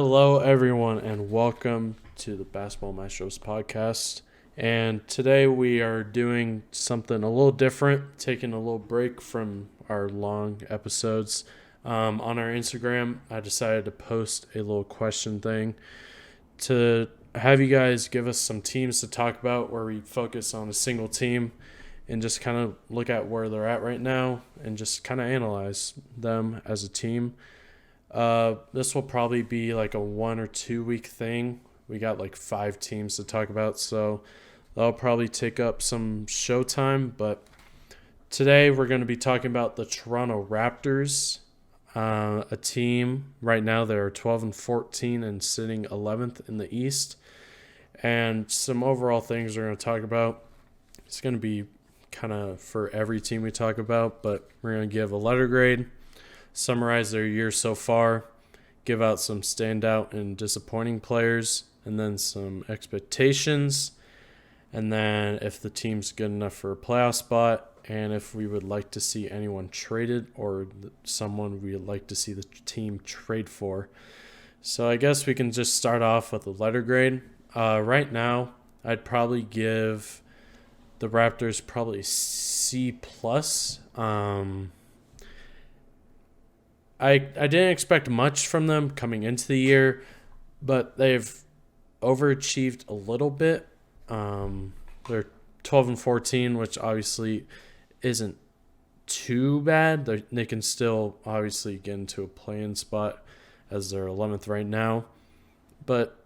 Hello, everyone, and welcome to the Basketball Maestros podcast. And today we are doing something a little different, taking a little break from our long episodes. On our Instagram, I decided to post a little question thing to have you guys give us some teams to talk about where we focus on a single team and just kind of look at where they're at right now and just kind of analyze them as a team. This will probably be like a 1 or 2 week thing. We got like 5 teams to talk about, so that'll probably take up some show time. But today we're going to be talking about the Toronto Raptors, a team right now that are 12-14 and sitting 11th in the East. And some overall things we're going to talk about. It's going to be kind of for every team we talk about, but we're going to give a letter grade, summarize their year so far, give out some standout and disappointing players, and then some expectations, and then if the team's good enough for a playoff spot, and if we would like to see anyone traded or someone we would like to see the team trade for. So I guess we can just start off with a letter grade. Right now, I'd probably give the Raptors probably C+. I didn't expect much from them coming into the year, but they've overachieved a little bit. They're 12-14, which obviously isn't too bad. They can still obviously get into a play-in spot as they're 11th right now, but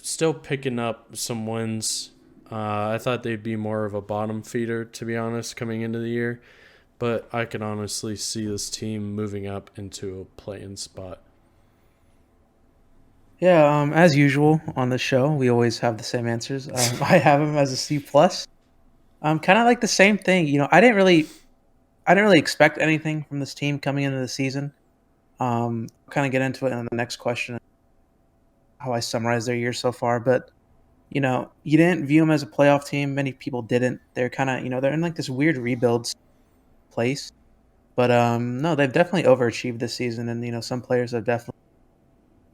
still picking up some wins. I thought they'd be more of a bottom feeder, to be honest, coming into the year. But I can honestly see this team moving up into a play-in spot. Yeah, as usual on the show, we always have the same answers. I have him as a C plus. Kind of like the same thing. I didn't really expect anything from this team coming into the season. Kind of get into it in the next question, how I summarize their year so far. But you didn't view them as a playoff team. Many people didn't. They're kind of, they're in like this weird rebuild place. But no, they've definitely overachieved this season, and some players have definitely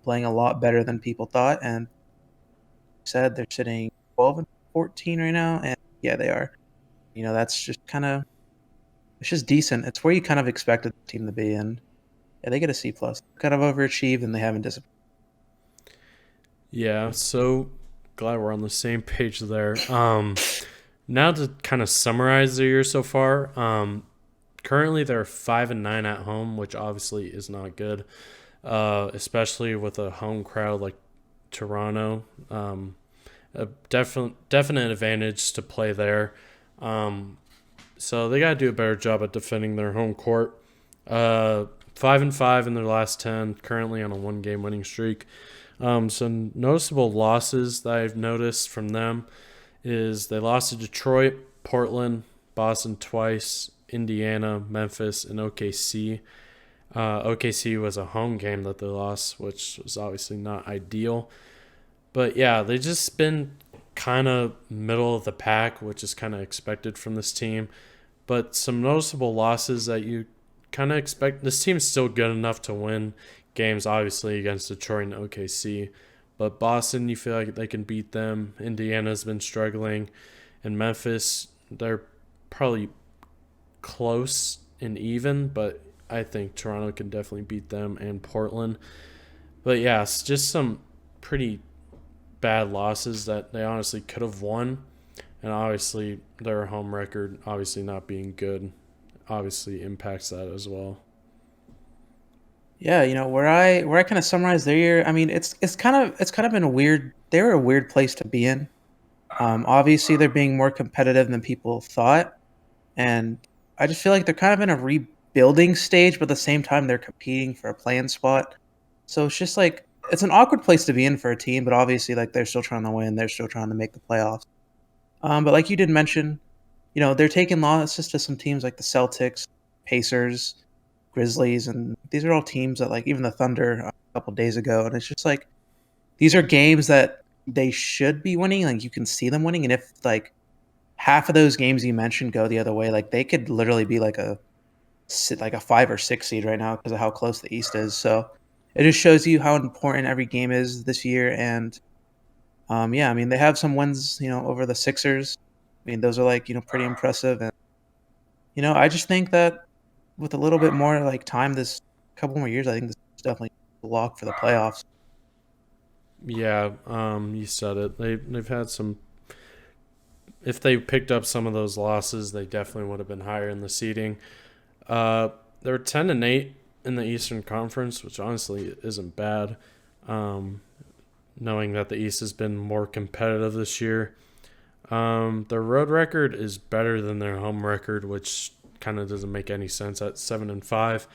playing a lot better than people thought. And said they're sitting 12-14 right now, and yeah, they are. That's just it's just decent. It's where you kind of expected the team to be, and yeah, they get a C plus. Kind of overachieved, and they haven't disappointed. Yeah, so glad we're on the same page there. Now to kind of summarize their year so far. Currently they're 5-9 at home, which obviously is not good, especially with a home crowd like Toronto. A definite advantage to play there. So they got to do a better job at defending their home court. 5-5 in their last 10, currently on a 1-game winning streak. Some noticeable losses that I've noticed from them is they lost to Detroit, Portland, Boston twice, Indiana, Memphis, and OKC. OKC was a home game that they lost, which was obviously not ideal. But yeah, they just been kind of middle of the pack, which is kind of expected from this team. But some noticeable losses that you kind of expect. This team's still good enough to win games, obviously, against Detroit and OKC. But Boston, you feel like they can beat them. Indiana's been struggling. And Memphis, they're probably close and even, but I think Toronto can definitely beat them, and Portland. But yeah, it's just some pretty bad losses that they honestly could have won. And obviously their home record obviously not being good obviously impacts that as well. Yeah, where I kind of summarize their year. I mean, it's kind of been a weird. They were a weird place to be in. Obviously, they're being more competitive than people thought, and I just feel like they're kind of in a rebuilding stage, but at the same time, they're competing for a play-in spot. So it's just like it's an awkward place to be in for a team, but obviously, like they're still trying to win, they're still trying to make the playoffs. But like you did mention, they're taking losses to some teams like the Celtics, Pacers, Grizzlies, and these are all teams that like even the Thunder a couple days ago, and it's just like these are games that they should be winning. Like you can see them winning, and if like half of those games you mentioned go the other way, like they could literally be like a 5 or 6 seed right now because of how close the East is. So it just shows you how important every game is this year. And yeah, I mean they have some wins, over the Sixers. I mean those are like pretty impressive. And I just think that with a little bit more like time, this couple more years, I think this is definitely a lock for the playoffs. Yeah, you said it. They've had some. If they picked up some of those losses, they definitely would have been higher in the seeding. They're 10-8 in the Eastern Conference, which honestly isn't bad. Um, Knowing that the East has been more competitive this year. Their road record is better than their home record, which kind of doesn't make any sense at 7-5.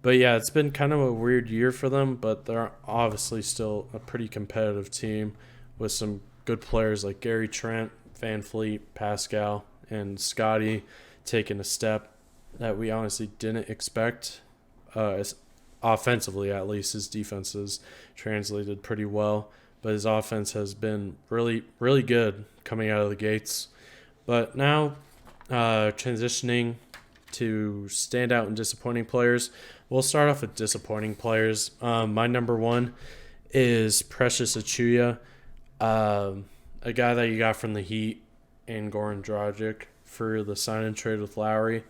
But yeah, it's been kind of a weird year for them, but they're obviously still a pretty competitive team with some good players like Gary Trent, Van Fleet, Pascal, and Scottie taking a step that we honestly didn't expect. Offensively, at least, his defense has translated pretty well, but his offense has been really, really good coming out of the gates. But now, transitioning to standout and disappointing players, we'll start off with disappointing players. My number one is Precious Sachuya, a guy that you got from the Heat and Goran Dragic for the sign and trade with Lowry.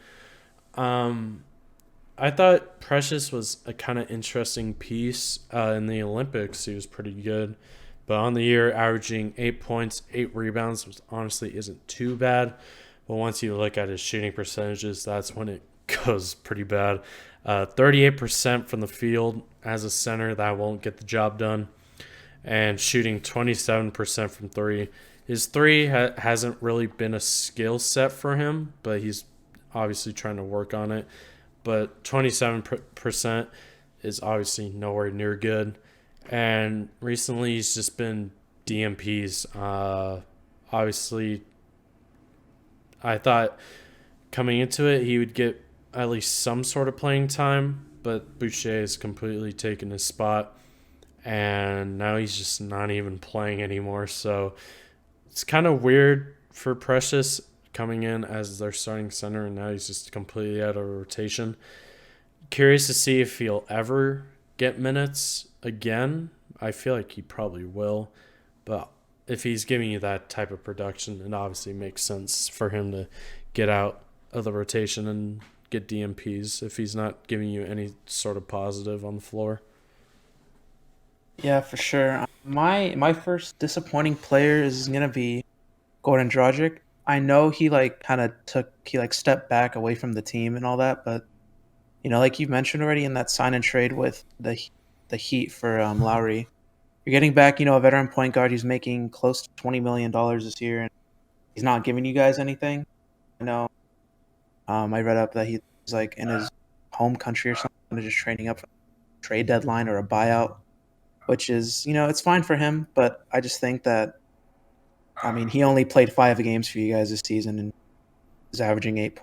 I thought Precious was a kind of interesting piece in the Olympics. He was pretty good. But on the year, averaging 8 points, 8 rebounds, which honestly isn't too bad. But once you look at his shooting percentages, that's when it goes pretty bad. 38% from the field as a center, that won't get the job done. And shooting 27% from three. His three hasn't really been a skill set for him, but he's obviously trying to work on it. But 27% is obviously nowhere near good. And recently he's just been DMPs. Obviously, I thought coming into it he would get at least some sort of playing time, but Boucher has completely taken his spot. And now he's just not even playing anymore. So it's kind of weird for Precious coming in as their starting center, and now he's just completely out of rotation. Curious to see if he'll ever get minutes again. I feel like he probably will, but if he's giving you that type of production, it obviously makes sense for him to get out of the rotation and get DMPs if he's not giving you any sort of positive on the floor. Yeah, for sure. My first disappointing player is gonna be Goran Dragic. I know he like kind of he like stepped back away from the team and all that, but like you mentioned already in that sign and trade with the Heat for Lowry, you're getting back a veteran point guard who's making close to $20 million this year, and he's not giving you guys anything. I know. I read up that he's like in his home country or something, just training up for a trade deadline or a buyout, which is it's fine for him, but I just think that I mean he only played 5 games for you guys this season and is averaging 8.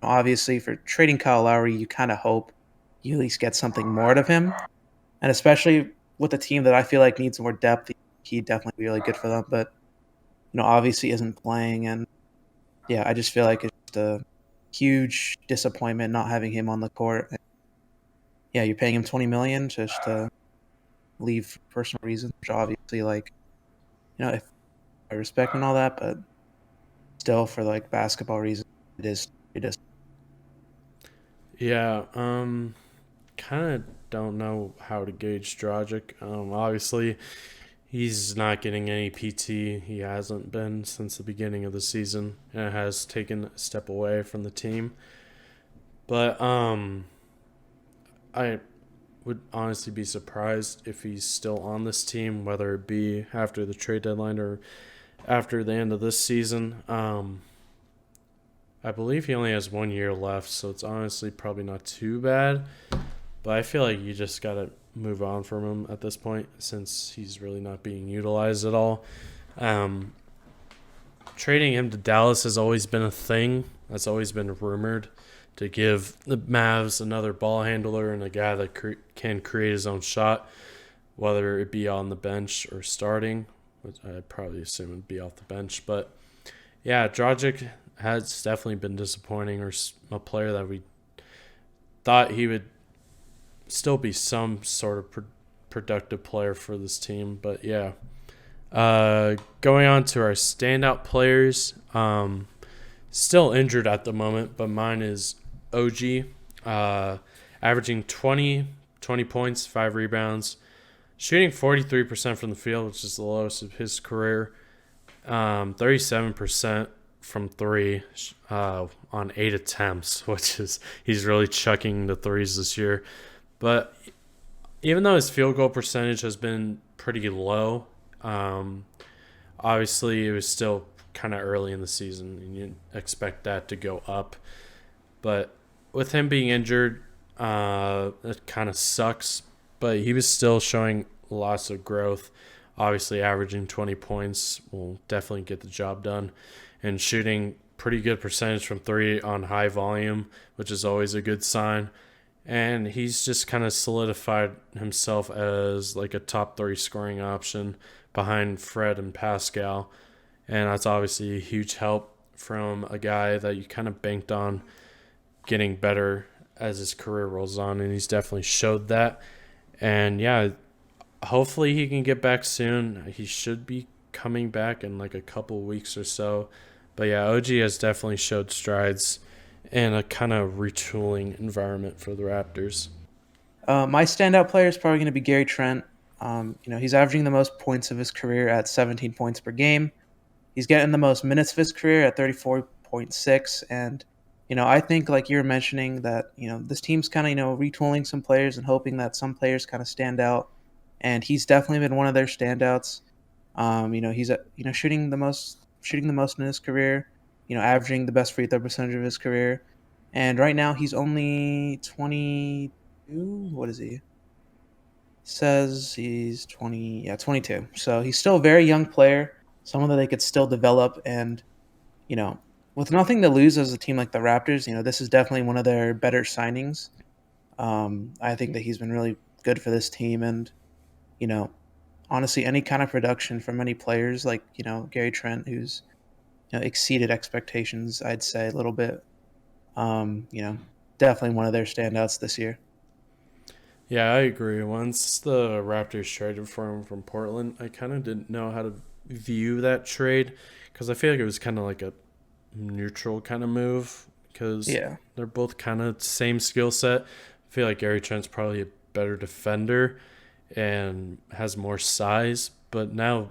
Obviously, for trading Kyle Lowry, you kind of hope you at least get something more out of him, and especially with a team that I feel like needs more depth, he'd definitely be really good for them. But obviously isn't playing, and yeah, I just feel like it's just a huge disappointment not having him on the court. Yeah, you're paying him 20 million just to leave for personal reasons, which obviously like if I respect and all that, but still for like basketball reasons, it is. Yeah, kind of don't know how to gauge Dragic. Obviously, he's not getting any PT. He hasn't been since the beginning of the season and has taken a step away from the team. But I would honestly be surprised if he's still on this team, whether it be after the trade deadline or after the end of this season. I believe he only has 1 year left, so it's honestly probably not too bad. But I feel like you just got to move on from him at this point since he's really not being utilized at all. Um, Trading him to Dallas has always been a thing. That's always been rumored to give the Mavs another ball handler and a guy that can create his own shot, whether it be on the bench or starting. Which I'd probably assume it'd be off the bench. But yeah, Dragic has definitely been disappointing, or a player that we thought he would still be some sort of productive player for this team. But yeah, going on to our standout players. Still injured at the moment, but mine is OG, averaging 20 points, 5 rebounds, shooting 43% from the field, which is the lowest of his career. 37% from three on 8 attempts, which is he's really chucking the threes this year. But even though his field goal percentage has been pretty low, um, obviously it was still kind of early in the season, and you expect that to go up. But with him being injured, it kind of sucks. But he was still showing lots of growth. Obviously, averaging 20 points will definitely get the job done, and shooting pretty good percentage from three on high volume, which is always a good sign. And he's just kind of solidified himself as like a top three scoring option behind Fred and Pascal. And that's obviously a huge help from a guy that you kind of banked on getting better as his career rolls on. And he's definitely showed that. And yeah, hopefully he can get back soon. He should be coming back in like a couple weeks or so. But yeah, OG has definitely showed strides in a kind of retooling environment for the Raptors. My standout player is probably going to be Gary Trent. He's averaging the most points of his career at 17 points per game. He's getting the most minutes of his career at 34.6. And, I think like you were mentioning that, this team's kind of, retooling some players and hoping that some players kind of stand out. And he's definitely been one of their standouts. He's shooting the most in his career, averaging the best free throw percentage of his career. And right now he's only 22. What is he? Says he's 20, yeah, 22. So he's still a very young player, someone that they could still develop. And, you know, with nothing to lose as a team like the Raptors, this is definitely one of their better signings. I think that he's been really good for this team. And, you know, honestly, any kind of production from any players like, Gary Trent, who's, exceeded expectations, I'd say a little bit. Um, you know, Definitely one of their standouts this year. Yeah, I agree. Once the Raptors traded for him from Portland, I kind of didn't know how to view that trade because I feel like it was kind of like a neutral kind of move because Yeah. they're both kind of same skill set. I feel like Gary Trent's probably a better defender and has more size, but now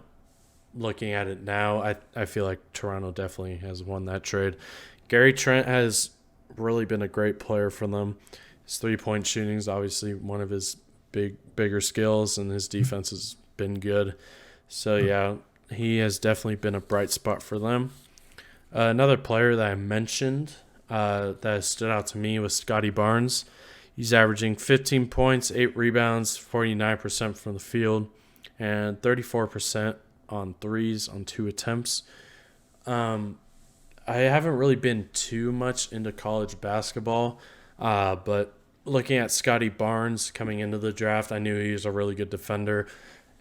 looking at it now, I feel like Toronto definitely has won that trade. Gary Trent has really been a great player for them. His 3 point shooting is obviously one of his bigger skills, and his defense has been good. So yeah, he has definitely been a bright spot for them. Another player that I mentioned that stood out to me was Scottie Barnes. He's averaging 15 points, 8 rebounds, 49% from the field, and 34% on threes on 2 attempts. Um, I haven't really been too much into college basketball, but looking at Scottie Barnes coming into the draft, I knew he was a really good defender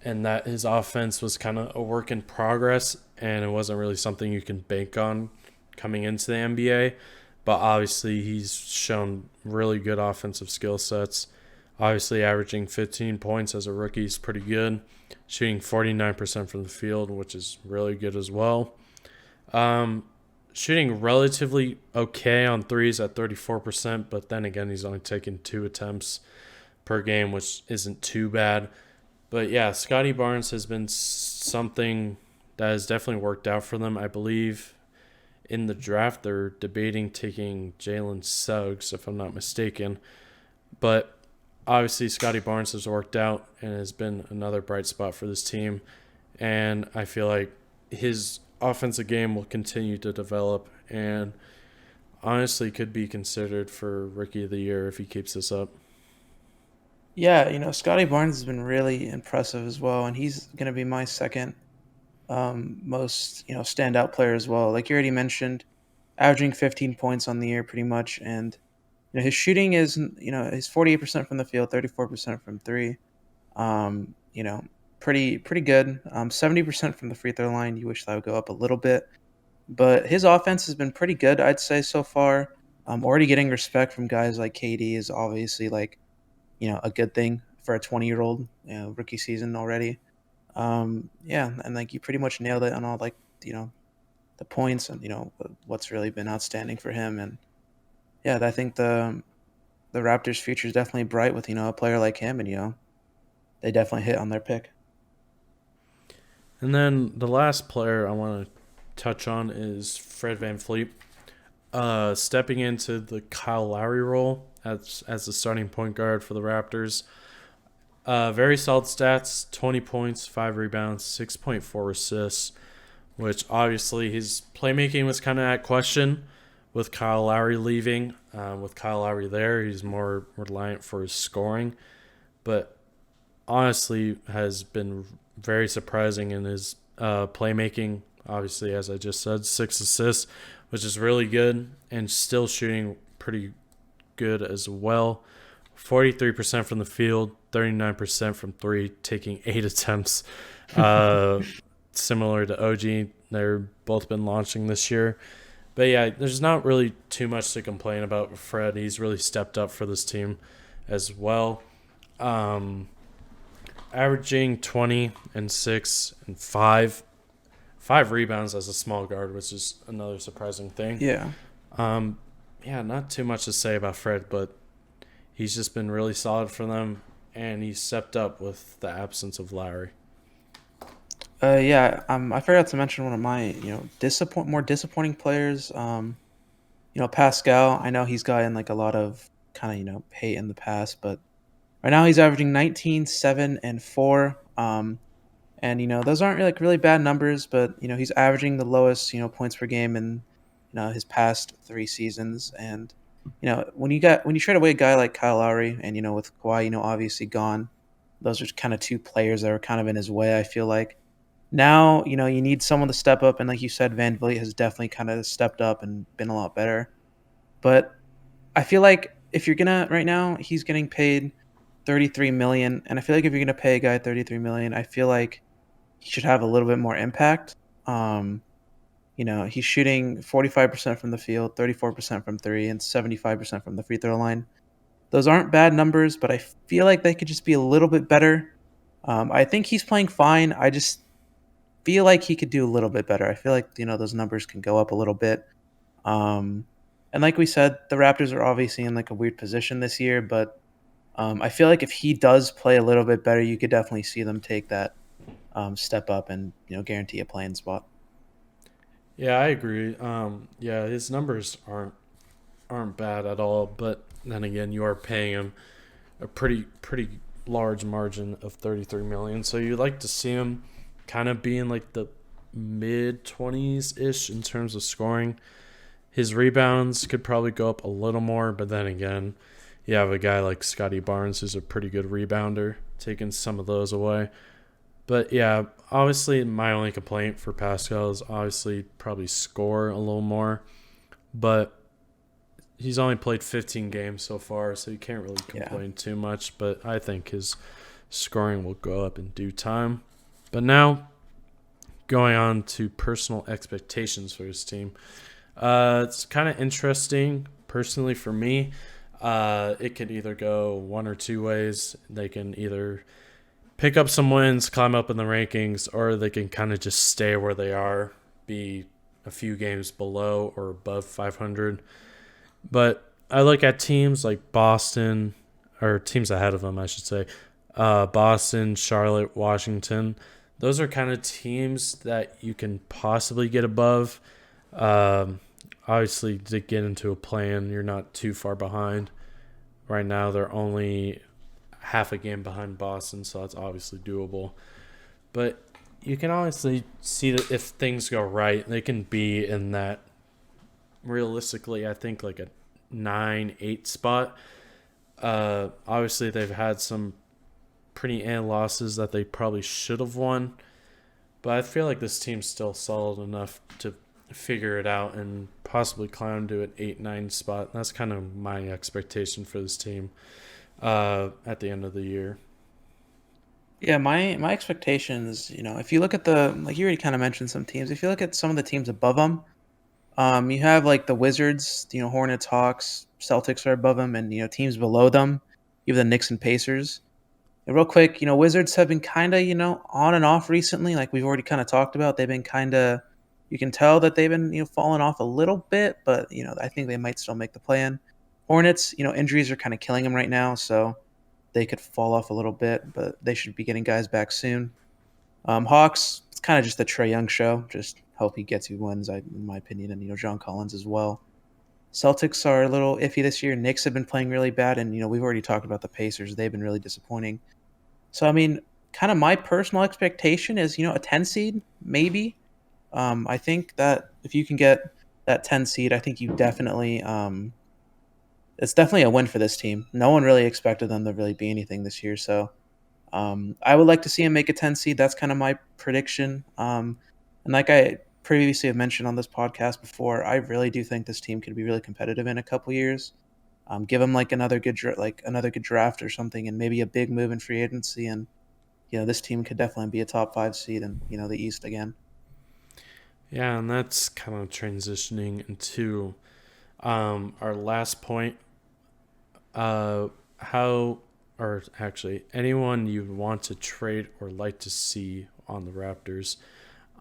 and that his offense was kind of a work in progress and it wasn't really something you can bank on coming into the NBA. But obviously, he's shown really good offensive skill sets. Obviously, averaging 15 points as a rookie is pretty good. Shooting 49% from the field, which is really good as well. Um, Shooting relatively okay on threes at 34%, but then again, he's only taken 2 attempts per game, which isn't too bad. But yeah, Scottie Barnes has been something that has definitely worked out for them. I believe in the draft they're debating taking Jalen Suggs, if I'm not mistaken. But obviously, Scottie Barnes has worked out and has been another bright spot for this team. And I feel like his offensive game will continue to develop and honestly could be considered for Rookie of the Year if he keeps this up. Yeah, Scotty Barnes has been really impressive as well, and he's going to be my second most, standout player as well. Like you already mentioned, averaging 15 points on the year pretty much, and his shooting is, he's 48% from the field, 34% from three. Um, you know, pretty good. 70% from the free throw line. You wish that would go up a little bit, but his offense has been pretty good, I'd say so far. Already getting respect from guys like KD is obviously like a good thing for a 20-year-old, rookie season already. Yeah, and like you pretty much nailed it on all like the points and what's really been outstanding for him. And yeah, I think the Raptors' future is definitely bright with a player like him, and they definitely hit on their pick. And then the last player I want to touch on is Fred VanVleet. Stepping into the Kyle Lowry role as the starting point guard for the Raptors. Very solid stats: 20 points, 5 rebounds, 6.4 assists. Which obviously his playmaking was kind of at question with Kyle Lowry leaving. With Kyle Lowry there, he's more reliant for his scoring, but honestly has been very surprising in his playmaking. Obviously, as I just said, 6 assists, which is really good, and still shooting pretty good as well. 43% from the field, 39% from three, taking 8 attempts. Similar to OG, they're both been launching this year. But yeah, there's not really too much to complain about with Fred. He's really stepped up for this team as well. Averaging 20 and 6 and 5 rebounds as a small guard, which is another surprising thing. Yeah. Yeah, not too much to say about Fred, but he's just been really solid for them, and he's stepped up with the absence of Lowry. Yeah. I forgot to mention one of my more disappointing players. Pascal. I know he's gotten like a lot of kind of hate in the past, but right now he's averaging 19, 7, and 4. And those aren't really bad numbers, but he's averaging the lowest points per game in his past 3 seasons. And when you trade away a guy like Kyle Lowry and with Kawhi obviously gone, those are kind of two players that are kind of in his way. I feel like now you need someone to step up, and like you said, Van Vliet has definitely kind of stepped up and been a lot better. But I feel like if you're gonna right now, he's getting paid 33 million, and I feel like if you're gonna pay a guy 33 million, I feel like he should have a little bit more impact. He's shooting 45% from the field, 34% from three, and 75% from the free throw line. Those aren't bad numbers, but I feel like they could just be a little bit better. I think he's playing fine. I just feel like he could do a little bit better. I feel like those numbers can go up a little bit. Um, and like we said, the Raptors are obviously in like a weird position this year, but I feel like if he does play a little bit better, you could definitely see them take that step up and guarantee a playing spot. Yeah, I agree. Yeah, his numbers aren't bad at all, but then again, you are paying him a pretty large margin of 33 million. So you'd like to see him kind of be in like the mid 20s ish in terms of scoring. His rebounds could probably go up a little more, but then again, you have a guy like Scottie Barnes who's a pretty good rebounder, taking some of those away. But yeah, obviously my only complaint for Pascal is obviously probably score a little more. But he's only played 15 games so far, so you can't really complain too much. But I think his scoring will go up in due time. But now, going on to personal expectations for his team. It's kind of interesting, personally, for me. It could either go one or two ways. They can either pick up some wins, climb up in the rankings, or they can kind of just stay where they are, be a few games below or above 500. But I look at teams like Boston, or teams ahead of them, I should say, Boston, Charlotte, Washington. Those are kind of teams that you can possibly get above. Obviously, to get into a plan, you're not too far behind. Right now, they're only half a game behind Boston, so that's obviously doable. But you can honestly see that if things go right, they can be in that, realistically, I think like a 9-8 spot. Obviously, they've had some pretty losses that they probably should have won. But I feel like this team's still solid enough to figure it out and possibly climb to an 8-9 spot. That's kind of my expectation for this team at the end of the year. Yeah, my expectations, if you look at the like you already kind of mentioned some teams. If you look at some of the teams above them, you have like the Wizards, Hornets, Hawks, Celtics are above them, and teams below them. You have the Knicks and Pacers. And real quick, Wizards have been kind of, on and off recently. Like we've already kind of talked about, they've been kind of, you can tell that they've been, falling off a little bit, but, I think they might still make the play-in. Hornets, injuries are kind of killing them right now, so they could fall off a little bit, but they should be getting guys back soon. Hawks, it's kind of just the Trae Young show. Just hope he gets 2 wins, in my opinion, and, John Collins as well. Celtics are a little iffy this year. Knicks have been playing really bad, and, we've already talked about the Pacers. They've been really disappointing. So, I mean, kind of my personal expectation is, a 10 seed, maybe. I think that if you can get that 10 seed, I think you definitely it's definitely a win for this team. No one really expected them to really be anything this year, so I would like to see him make a 10 seed. That's kind of my prediction. And like I previously have mentioned on this podcast before, I really do think this team could be really competitive in a couple years. Give them like another good draft or something, and maybe a big move in free agency, and this team could definitely be a top 5 seed in the East again. Yeah, and that's kind of transitioning into our last point. Anyone you want to trade or like to see on the Raptors.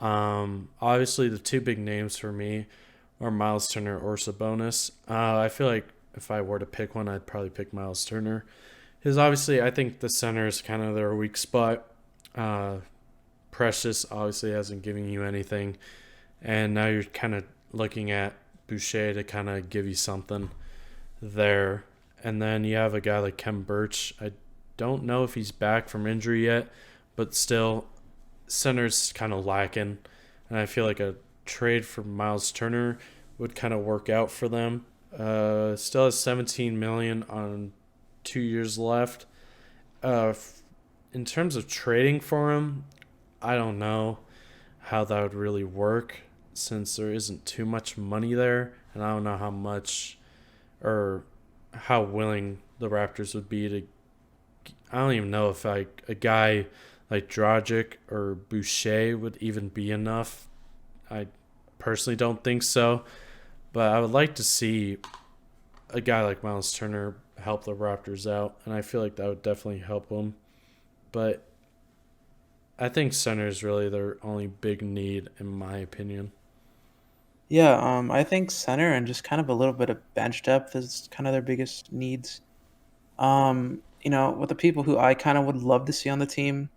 Obviously, the 2 big names for me are Miles Turner or Sabonis. I feel like if I were to pick one, I'd probably pick Miles Turner. Because obviously, I think the center is kind of their weak spot. Precious obviously hasn't given you anything. And now you're kind of looking at Boucher to kind of give you something there. And then you have a guy like Khem Birch. I don't know if he's back from injury yet, but still, center's kind of lacking. And I feel like a trade for Miles Turner would kind of work out for them. Still has $17 million on 2 years left. In terms of trading for him, I don't know how that would really work since there isn't too much money there, and I don't know how much or how willing the Raptors would be to. I don't even know if a guy like Dragic or Boucher would even be enough. I personally don't think so, but I would like to see a guy like Miles Turner help the Raptors out, and I feel like that would definitely help them. But I think center is really their only big need, in my opinion. Yeah, I think center and just kind of a little bit of bench depth is kind of their biggest needs. With the people who I kind of would love to see on the team,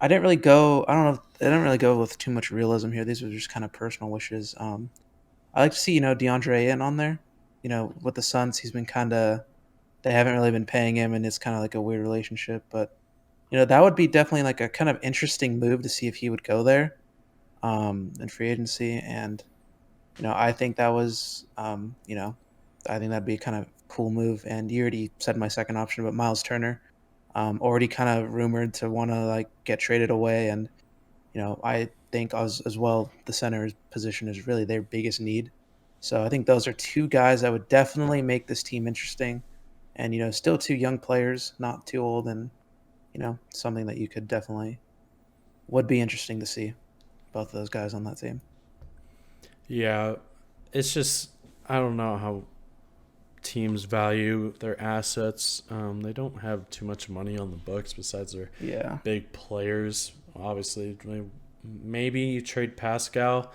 I didn't really go. I don't know. I didn't really go with too much realism here. These were just kind of personal wishes. I like to see DeAndre Ayton on there. With the Suns, he's been kind of. They haven't really been paying him, and it's kind of like a weird relationship. But that would be definitely like a kind of interesting move to see if he would go there, in free agency. And I think that was, I think that'd be a kind of cool move. And you already said my second option, but Miles Turner, already kind of rumored to want to like get traded away. And, I think as well, the center position is really their biggest need. So I think those are 2 guys that would definitely make this team interesting. And, still 2 young players, not too old. And, something that you could definitely would be interesting to see both of those guys on that team. Yeah, it's just I don't know how teams value their assets. They don't have too much money on the books besides their big players. Obviously, maybe you trade Pascal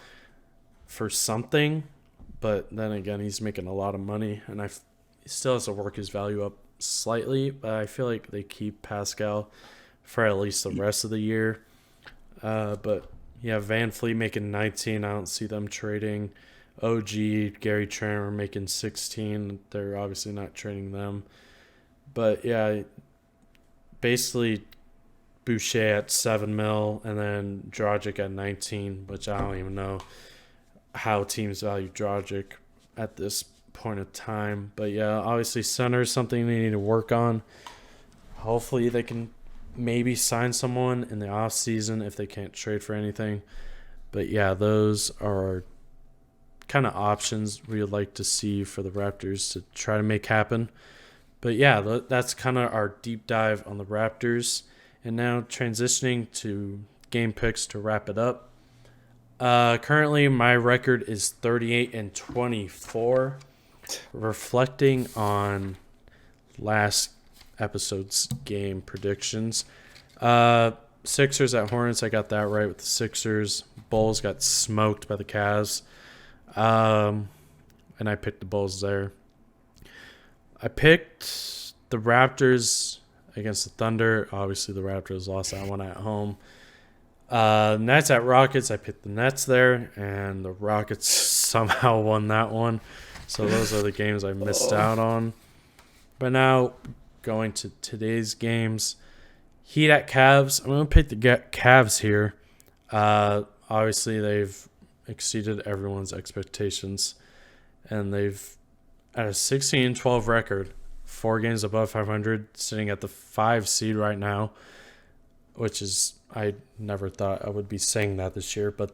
for something, but then again, he's making a lot of money, and he still has to work his value up slightly. But I feel like they keep Pascal for at least the rest of the year. But yeah, Van Fleet making 19. I don't see them trading. OG, Gary Trent are making 16. They're obviously not trading them. But yeah, basically Boucher at 7 mil and then Dragic at 19, which I don't even know how teams value Dragic at this point of time. But yeah, obviously center is something they need to work on. Hopefully they can maybe sign someone in the offseason if they can't trade for anything. But yeah, those are kind of options we would like to see for the Raptors to try to make happen. But yeah, that's kind of our deep dive on the Raptors. And now transitioning to game picks to wrap it up. Currently, my record is 38-24. Reflecting on last episode's game predictions. Sixers at Hornets, I got that right with the Sixers. Bulls got smoked by the Cavs. And I picked the Bulls there. I picked the Raptors against the Thunder. Obviously, the Raptors lost that one at home. Nets at Rockets. I picked the Nets there, and the Rockets somehow won that one. So those are the games I missed out on. But now, going to today's games. Heat at Cavs. I'm going to pick the Cavs here. Obviously, they've exceeded everyone's expectations. And they've, at a 16-12 record, 4 games above 500, sitting at the 5 seed right now, which is, I never thought I would be saying that this year, but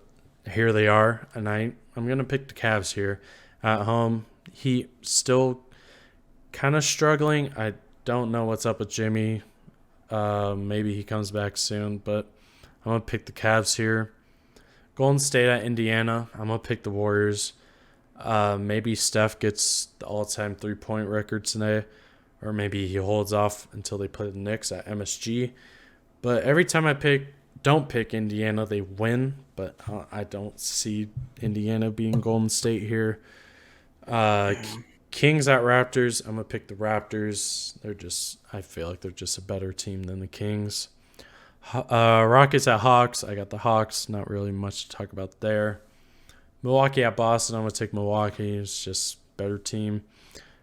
here they are, and I'm going to pick the Cavs here. At home, Heat still kind of struggling. I don't know what's up with Jimmy. Maybe he comes back soon, but I'm going to pick the Cavs here. Golden State at Indiana, I'm going to pick the Warriors. Maybe Steph gets the all-time three-point record today, or maybe he holds off until they play the Knicks at MSG. But every time I don't pick Indiana, they win. But I don't see Indiana being Golden State here. Kings at Raptors, I'm gonna pick the Raptors. I feel like they're just a better team than the Kings. Rockets at Hawks, I got the Hawks. Not really much to talk about there. Milwaukee at Boston, I'm going to take Milwaukee. It's just a better team.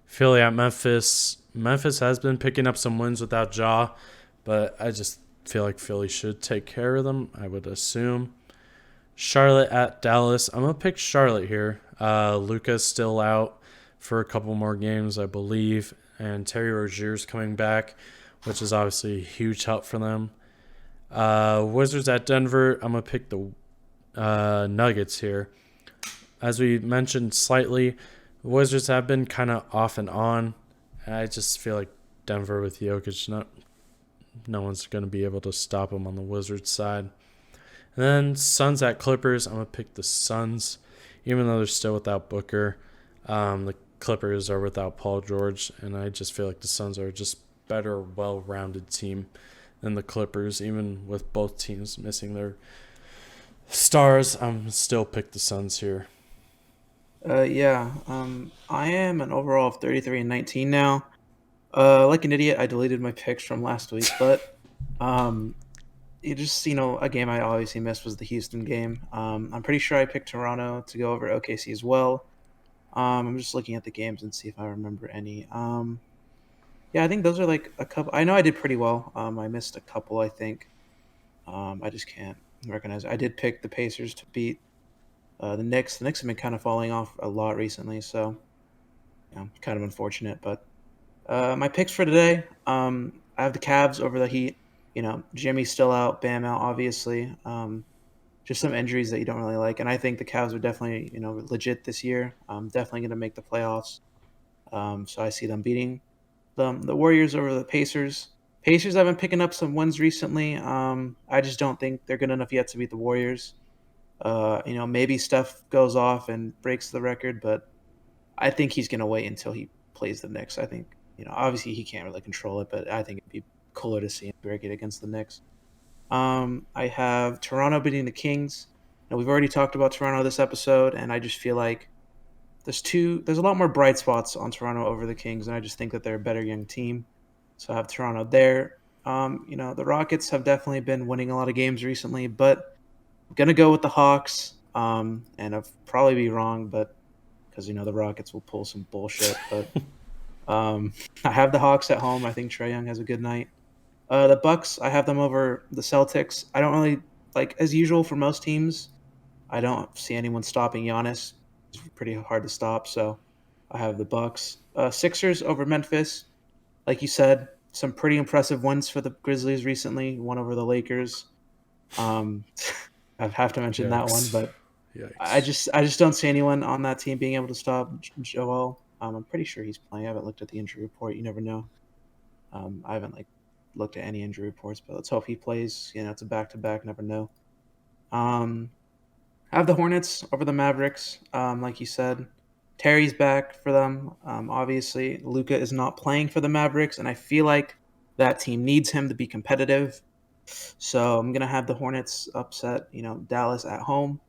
Philly at Memphis. Memphis has been picking up some wins without Ja, but I just feel like Philly should take care of them, I would assume. Charlotte at Dallas. I'm going to pick Charlotte here. Luka's still out for a couple more games, I believe, and Terry Rozier's coming back, which is obviously a huge help for them. Wizards at Denver. I'm going to pick the Nuggets here. As we mentioned slightly, the Wizards have been kind of off and on. I just feel like Denver with Jokic, no one's going to be able to stop them on the Wizards side. And then Suns at Clippers. I'm going to pick the Suns, even though they're still without Booker. The Clippers are without Paul George, and I just feel like the Suns are just better, well-rounded team than the Clippers, even with both teams missing their stars. I'm still pick the Suns here. I am an overall of 33-19 now. Like an idiot, I deleted my picks from last week, but it just, a game I obviously missed was the Houston game. I'm pretty sure I picked Toronto to go over OKC as well. I'm just looking at the games and see if I remember any. I think those are like a couple. I know I did pretty well. I missed a couple, I think. I just can't recognize it. I did pick the Pacers to beat the Knicks. The Knicks have been kind of falling off a lot recently, so kind of unfortunate. But my picks for today, I have the Cavs over the Heat. Jimmy's still out, Bam out, obviously. Just some injuries that you don't really like, and I think the Cavs are definitely legit this year. Definitely going to make the playoffs. So I see them beating the Warriors over the Pacers. Pacers have been picking up some wins recently. I just don't think they're good enough yet to beat the Warriors. Maybe Steph goes off and breaks the record, but I think he's going to wait until he plays the Knicks. I think, obviously he can't really control it, but I think it'd be cooler to see him break it against the Knicks. I have Toronto beating the Kings. We've already talked about Toronto this episode, and I just feel like there's a lot more bright spots on Toronto over the Kings, and I just think that they're a better young team. So I have Toronto there. The Rockets have definitely been winning a lot of games recently, but I'm going to go with the Hawks, and I'll probably be wrong, but because, the Rockets will pull some bullshit. But I have the Hawks at home. I think Trae Young has a good night. The Bucks, I have them over the Celtics. I don't really, as usual for most teams, I don't see anyone stopping Giannis. It's pretty hard to stop, so I have the Bucks. Sixers over Memphis. Like you said, some pretty impressive wins for the Grizzlies recently. One over the Lakers. I have to mention that one, but Yikes. I just don't see anyone on that team being able to stop Joel. I'm pretty sure he's playing. I haven't looked at the injury report. You never know. I haven't looked at any injury reports, but let's hope he plays. It's a back-to-back. Never know. I have the Hornets over the Mavericks. Like you said, Terry's back for them. Obviously, Luka is not playing for the Mavericks, and I feel like That team needs him to be competitive. So I'm gonna have the Hornets upset, Dallas at home.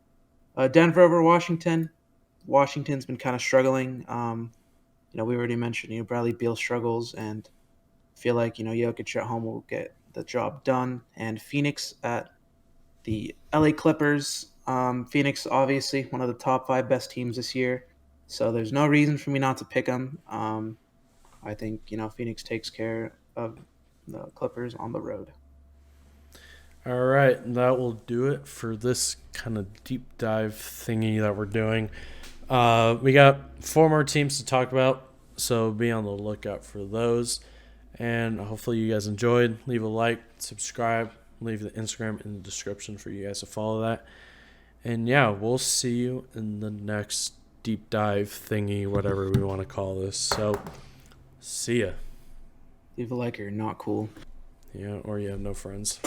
Denver over Washington. Washington's been kind of struggling. We already mentioned, Bradley Beal struggles, and feel like, Jokic at home will get the job done. And Phoenix at the LA Clippers. Phoenix, obviously, one of the top 5 best teams this year. So there's no reason for me not to pick them. I think, Phoenix takes care of the Clippers on the road. All right, that will do it for this kind of deep dive thingy that we're doing. We got 4 more teams to talk about, so be on the lookout for those. And hopefully you guys enjoyed. Leave a like, subscribe, leave the Instagram in the description for you guys to follow that. And yeah, we'll see you in the next deep dive thingy, whatever we want to call this. So, see ya. Leave a like or you're not cool. Yeah, or you have no friends.